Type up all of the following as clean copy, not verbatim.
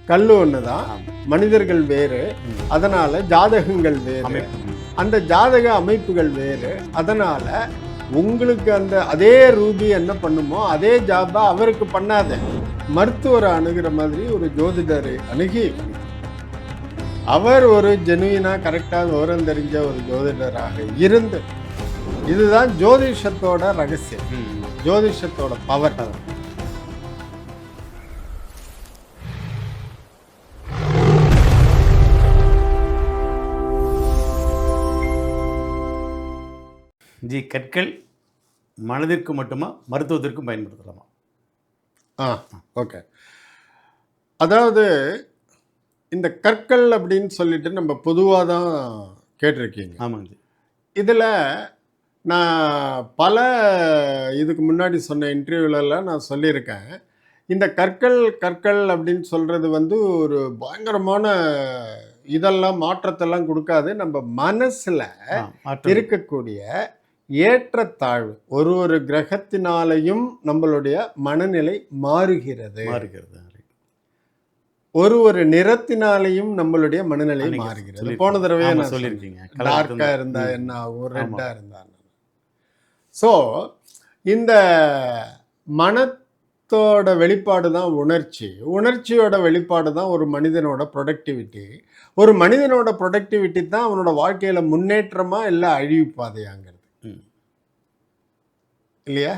கல் ஒன்று தான், மனிதர்கள் வேறு, அதனால ஜாதகங்கள் வேறு, அந்த ஜாதக அமைப்புகள் வேறு. அதனால உங்களுக்கு அந்த அதே ரூபி என்ன பண்ணுமோ அதே ஜாபா அவருக்கு பண்ணாத. மருத்துவரை அணுகிற மாதிரி ஒரு ஜோதிடரை அணுகி அவர் ஒரு ஜெனுவினா கரெக்டாக விவரம் தெரிஞ்ச ஒரு ஜோதிடராக இருந்து, இதுதான் ஜோதிஷத்தோட ரகசியம், ஜோதிஷத்தோட பவர். ஜி, கற்கள் மனதிற்கு மட்டுமா மருத்துவத்திற்கும் பயன்படுத்தலாமா? ஓகே. அதாவது இந்த கற்கள் அப்படின்னு சொல்லிட்டு நம்ம பொதுவாக தான் கேட்டிருக்கீங்க. ஆமாங்க ஜி. இதில் நான் பல இதுக்கு முன்னாடி சொன்ன இன்டர்வியூலெல்லாம் நான் சொல்லியிருக்கேன். இந்த கற்கள் அப்படின்னு சொல்கிறது வந்து ஒரு பயங்கரமான இதெல்லாம் மாற்றத்தெல்லாம் கொடுக்காது. நம்ம மனசில் இருக்கக்கூடிய ஏற்றத்தாழ்வு, ஒரு கிரகத்தினாலையும் நம்மளுடைய மனநிலை மாறுகிறது. ஒரு நிறத்தினாலையும் நம்மளுடைய மனநிலை மாறுகிறது. போன தடவை நான் சொல்லியிருக்கீங்க, டார்க்கா இருந்தா என்ன ஆகும், ரெட்டா இருந்தா. ஸோ இந்த மனத்தோட வெளிப்பாடு தான் உணர்ச்சி, உணர்ச்சியோட வெளிப்பாடு தான் ஒரு மனிதனோட ப்ரொடக்டிவிட்டி. ஒரு மனிதனோட ப்ரொடக்டிவிட்டி தான் அவனோட வாழ்க்கையில முன்னேற்றமா இல்லை அழிவு பாதையாங்கிறது இல்லையா?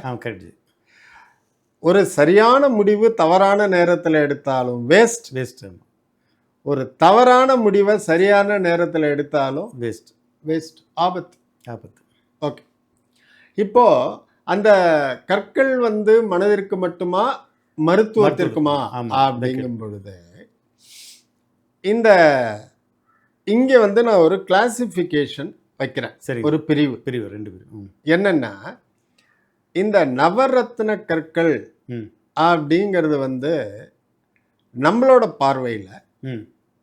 ஒரு சரியான முடிவு தவறான நேரத்தில் எடுத்தாலும் வேஸ்ட். ஒரு தவறான முடிவை சரியான நேரத்தில் எடுத்தாலும் வேஸ்ட், ஆபத்து. ஓகே. இப்போ அந்த கற்கள் வந்து மனதிற்கு மட்டுமா மருத்துவத்திற்குமா அப்படிங்கும் பொழுது இங்க வந்து நான் ஒரு கிளாசிஃபிகேஷன் வைக்கிறேன். சரி, ஒரு பிரிவு 2 பிரிவு. என்னன்னா, இந்த நவரத்ன கற்கள் அப்படிங்கிறது வந்து நம்மளோட பார்வையில்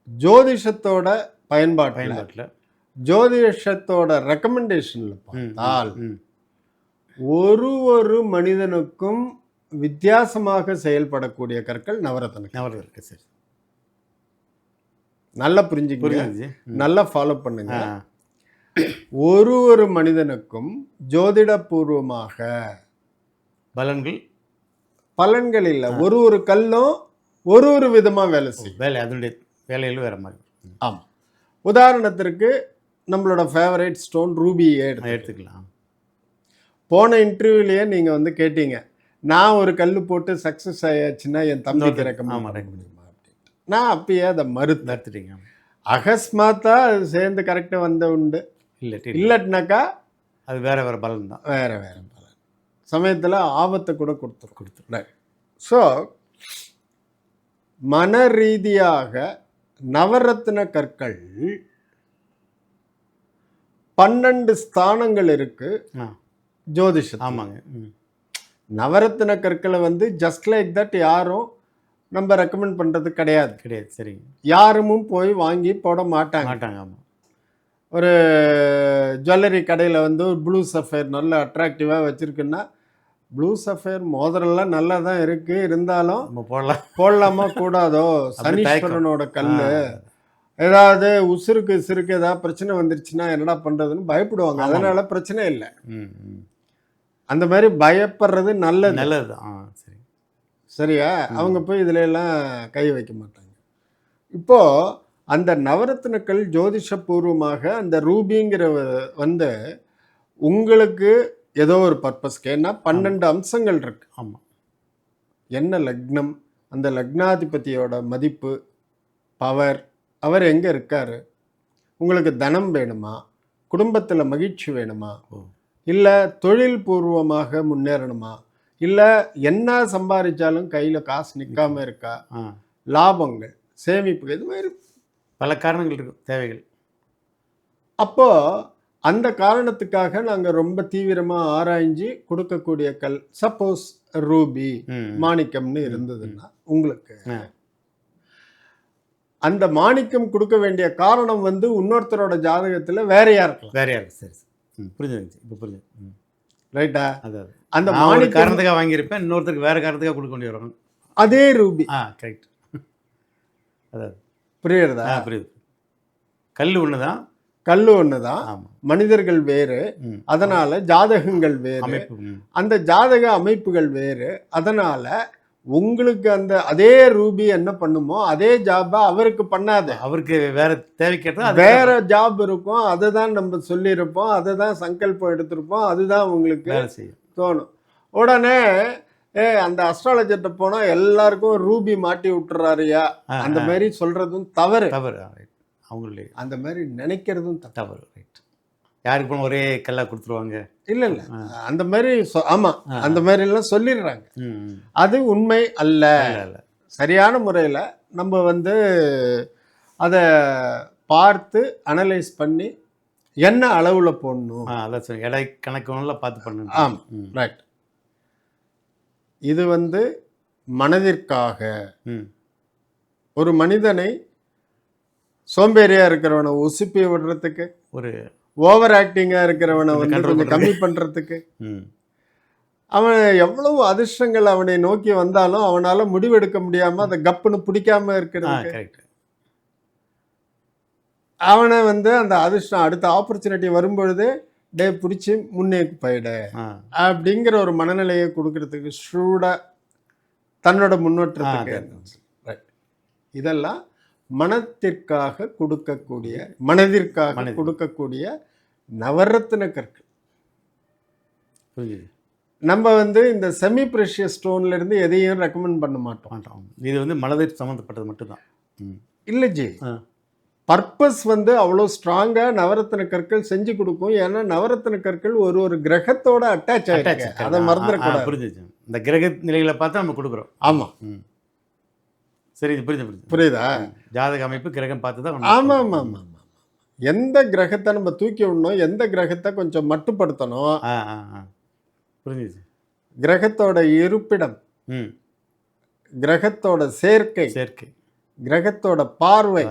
ஜோதிஷத்தோட பயன்பாட்டில் ஜோதிஷத்தோட ரெக்கமெண்டேஷன்ல பார்த்தால் ஒரு மனிதனுக்கும் வித்தியாசமாக செயல்படக்கூடிய கற்கள் நவரத்ன. சரி, நல்லா புரிஞ்சுக்கங்க, நல்லா ஃபாலோ பண்ணுங்க. ஒரு மனிதனுக்கும் ஜோதிடபூர்வமாக பலன்கள் இல்லை. ஒரு கல்லும் ஒரு விதமா வேலை செய்யும். அதனுடைய வேலையில் வேற மாதிரி. ஆமாம். உதாரணத்திற்கு நம்மளோட ஃபேவரட் ஸ்டோன் ரூபியை எடுத்துக்கலாம். போன இன்டர்வியூலேயே நீங்கள் வந்து கேட்டீங்க, நான் ஒரு கல் போட்டு சக்ஸஸ் ஆயாச்சுன்னா என் தம்பிக்கு ரெக்கமெண்ட் பண்ண முடியுமா அப்படின்ட்டு. நான் அப்பயே அதை மறுத்துட்டீங்க. அகஸ்மாத்தா அது சேர்ந்து கரெக்டாக வந்த உண்டு, இல்லட்டினாக்கா அது வேற பலன் தான், வேற பலன். சமயத்தில் ஆபத்தை கூட கொடுத்துரு. ஸோ மன ரீதியாக நவரத்ன கற்கள் 12 ஸ்தானங்கள் இருக்கு ஜோதிஷம். ஆமாங்க. நவரத்ன கற்களை வந்து ஜஸ்ட் லைக் தட் யாரும் நம்ம ரெக்கமெண்ட் பண்றது கிடையாது. சரி, யாரும் போய் வாங்கி போட மாட்டாங்க. ஆமாம். ஒரு ஜுவல்லரி கடையில் வந்து ஒரு ப்ளூ சஃபயர் நல்ல அட்ராக்டிவாக வச்சுருக்குன்னா, ப்ளூ சஃபயர் மோதிரம்லாம் நல்லா தான் இருக்குது, இருந்தாலும் போடலாமா கூடாதோ, சனீஸ்வரனோட கல், ஏதாவது உசுருக்கு ஏதாவது பிரச்சனை வந்துருச்சுன்னா என்னடா பண்ணுறதுன்னு பயப்படுவாங்க. அதனால பிரச்சனை இல்லை. அந்த மாதிரி பயப்படுறது நல்லது. சரியா? அவங்க போய் இதுல எல்லாம் கை வைக்க மாட்டாங்க. இப்போ அந்த நவரத்னக்கள் ஜோதிஷபூர்வமாக அந்த ரூபிங்கிற வந்து உங்களுக்கு ஏதோ ஒரு பர்பஸ்க்கு, ஏன்னா 12 அம்சங்கள் இருக்கு. ஆமாம். என்ன லக்னம், அந்த லக்னாதிபதியோட மதிப்பு, பவர், அவர் எங்கே இருக்காரு, உங்களுக்கு தனம் வேணுமா, குடும்பத்தில் மகிழ்ச்சி வேணுமா, இல்லை தொழில் பூர்வமாக முன்னேறணுமா, இல்லை என்ன சம்பாதிச்சாலும் கையில் காசு நிற்காம இருக்கா, லாபங்கள், சேமிப்பு, இது மாதிரி பல காரணங்கள் இருக்கு, தேவைகள். அப்போது அந்த காரணத்துக்காக நாங்கள் ரொம்ப தீவிரமாக ஆராய்ஞ்சு கொடுக்கக்கூடிய கல், சப்போஸ் ரூபி, மாணிக்கம்னு இருந்ததுன்னா உங்களுக்கு அந்த மாணிக்கம் கொடுக்க வேண்டிய காரணம் வந்து இன்னொருத்தரோட ஜாதகத்தில் வேறையா இருக்கலாம். சரி, புரிஞ்சுங்க. இப்போ புரிஞ்சு, ரைட்டா? அதாவது அந்த மாணிக்க காரணத்துக்காக வாங்கியிருப்பேன், இன்னொருத்தருக்கு வேற காரணத்துக்காக கொடுக்க வேண்டிய வரும். அதே ரூபி. கரெக்ட். அதாவது புரியுறதா? புரியுது. கல் ஒன்று தான். கல் ஒன்று தான், ஆமாம். மனிதர்கள் வேறு, அதனால ஜாதகங்கள் வேறு, அமைப்பு. அந்த ஜாதக அமைப்புகள் வேறு. அதனால உங்களுக்கு அந்த அதே ரூபி என்ன பண்ணுமோ அதே ஜாபை அவருக்கு பண்ணாது. அவருக்கு வேற தேவைக்கேற்ற வேற ஜாப் இருக்கும், அதை தான் நம்ம சொல்லியிருப்போம், அதை தான் சங்கல்பம் எடுத்திருப்போம், அதுதான் உங்களுக்கு வேலை செய்யும் தோணும். உடனே அந்த அஸ்ட்ராலஜர்கிட்ட போனா எல்லாருக்கும் ரூபி மாட்டி விட்டுறாருயா, அந்த மாதிரி சொல்றதும் தவறு. தவறு. அவங்களே அந்த மாதிரி நினைக்கிறதும் தவறு. ரைட். யாருக்கு போன ஒரே கல்லா கொடுத்துருவாங்க. இல்ல இல்ல, அந்த மாதிரி ஆமா, அந்த மாதிரி எல்லாம் சொல்லிடுறாங்க. அது உண்மை அல்ல. சரியான முறையில் நம்ம வந்து அதை பார்த்து அனலைஸ் பண்ணி என்ன அளவில் போடணும், அதான் எடை கணக்கு பார்த்து பண்ணணும். ஆமாம், ரைட். இது வந்து மனதிற்காக ஒரு மனிதனை சோம்பேறியா இருக்கிறவனை உசுப்பி விடுறதுக்கு, ஒரு ஓவர் ஆக்டிங்கா இருக்கிறவனை வந்து கொஞ்சம் கம்மி பண்றதுக்கு, அவன் எவ்வளவு அதிர்ஷ்டங்கள் அவனை நோக்கி வந்தாலும் அவனால முடிவெடுக்க முடியாம அதை கப்புன்னு பிடிக்காம இருக்கிறது, அவனை வந்து அந்த அதிர்ஷ்டம் அடுத்த ஆப்பர்ச்சுனிட்டி வரும்பொழுது டே பிடிச்சி முன்னேக்கு போயிட அப்படிங்கிற ஒரு மனநிலையை கொடுக்கறதுக்கு ஷூடா தன்னோட முன்னேற்றத்துக்கு. இதெல்லாம் மனத்திற்காக கொடுக்கக்கூடிய, மனதிற்காக கொடுக்கக்கூடிய நவரத்தின கற்கள். நம்ம வந்து இந்த செமி ப்ரெஷியஸ் ஸ்டோன்ல இருந்து எதையும் ரெக்கமெண்ட் பண்ண மாட்டோம். இது வந்து மனதிற்கு சம்மந்தப்பட்டது மட்டும்தான். இல்லை ஜி, பர்பஸ் வந்து அவ்வளோ ஸ்ட்ராங்காக நவரத்தின கற்கள் செஞ்சு கொடுக்கும். ஏன்னா நவரத்தின கற்கள் ஒரு ஒரு கிரகத்தோட அட்டாச் ஆகிடுச்சு, அதை மறந்துடக்கூடாது. புரிஞ்சுச்சு. இந்த கிரக நிலைகளை பார்த்து நம்ம கொடுக்குறோம். ஆமாம், சரி, இது புரியுது. புரியுதா? ஜாதக அமைப்பு கிரகம் பார்த்து தான். ஆமாம் ஆமாம் ஆமாம். எந்த கிரகத்தை நம்ம தூக்கி விடணும், எந்த கிரகத்தை கொஞ்சம் மட்டுப்படுத்தணும், புரிஞ்சுச்சு. கிரகத்தோட இருப்பிடம், கிரகத்தோட சேர்க்கை, கிரகத்தோட பார்வை,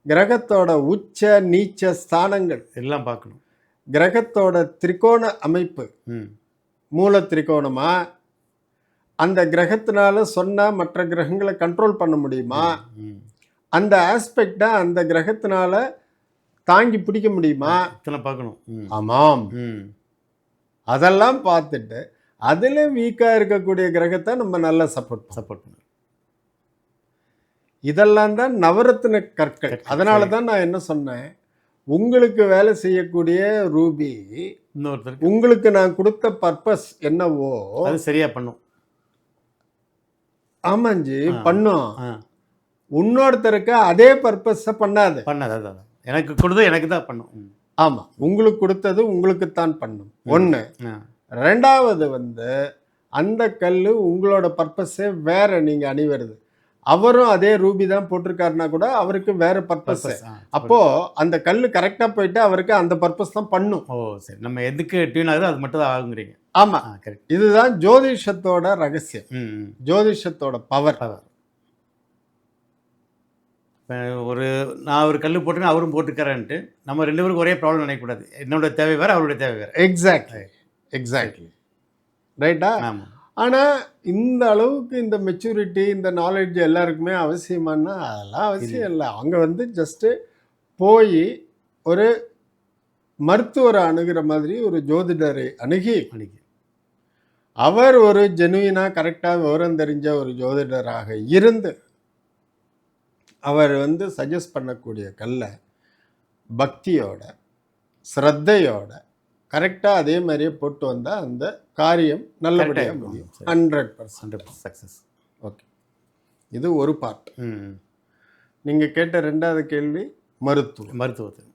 கிரகத்தோட உச்ச நீச்ச ஸ்தானங்கள் எல்லாம் பார்க்கணும். கிரகத்தோட திரிகோண அமைப்பு, மூல திரிகோணமா, அந்த கிரகத்தினால சொன்னா மற்ற கிரகங்களை கண்ட்ரோல் பண்ண முடியுமா, அந்த ஆஸ்பெக்டை அந்த கிரகத்தினால தாங்கி பிடிக்க முடியுமா, பார்க்கணும். ஆமாம், அதெல்லாம் பார்த்துட்டு அதில் வீக்காக இருக்கக்கூடிய கிரகத்தை நம்ம நல்லா சப்போர்ட் பண்ணணும். இதெல்லாம் தான் நவரத்தின கற்கள். அதனால தான் நான் என்ன சொன்னேன், உங்களுக்கு வேலை செய்யக்கூடிய ரூபி இன்னொருத்தருக்கு உங்களுக்கு நான் கொடுத்த பர்பஸ் என்னவோ அது சரியா பண்ணும். ஆமாஞ்சி, பண்ணும். இன்னொருத்தருக்கு அதே பர்பஸை பண்ணாது. அதான் எனக்கு கொடுத்தது எனக்கு தான் பண்ணும். ஆமாம், உங்களுக்கு கொடுத்தது உங்களுக்கு தான் பண்ணும். ஒன்று. ரெண்டாவது வந்து அந்த கல் உங்களோட பர்பஸே வேற, நீங்கள் அணிவருது. அவரும் அதே ரூபி தான் போட்டிருக்காருனா கூட அவருக்கு வேற பர்பஸ். அப்போ அந்த கல் கரெக்டா போயிட்டு அவருக்கு அந்த பர்பஸ் தான் பண்ணும். ஓ சரி, நம்ம எதுக்கு டியூன் ஆகுது அது மட்டும் தான் ஆகுங்கிறீங்க. ஆமா, இதுதான் ஜோதிஷத்தோட ரகசியம், ஜோதிஷத்தோட பவர். நான் ஒரு கல் போட்டுருக்கேன், அவரும் போட்டுருக்காருன்ட்டு நம்ம ரெண்டு பேருக்கு ஒரே ப்ராப்ளம் நினைக்கக்கூடாது. என்னோட தேவை வேறு, அவருடைய தேவை வேறு. எக்ஸாக்ட்லி ரைட்டா? ஆனால் இந்த அளவுக்கு இந்த மெச்சூரிட்டி, இந்த நாலேஜ் எல்லாருக்குமே அவசியமானா அதெல்லாம் அவசியம் இல்லை. அவங்க வந்து ஜஸ்ட்டு போய் ஒரு மருத்துவரை அணுகிற மாதிரி ஒரு ஜோதிடரை அணுகி அவர் ஒரு ஜெனுவினாக கரெக்டாக விவரம் தெரிஞ்ச ஒரு ஜோதிடராக இருந்து அவர் வந்து சஜஸ்ட் பண்ணக்கூடிய கல்லை பக்தியோட ஸ்ரத்தையோட கரெக்டாக அதே மாதிரியே போட்டு வந்தால் அந்த காரியம் நல்லபடியாக முடியும். 100% சக்ஸஸ். ஓகே, இது ஒரு பார்ட். நீங்கள் கேட்ட ரெண்டாவது கேள்வி மருத்துவம்.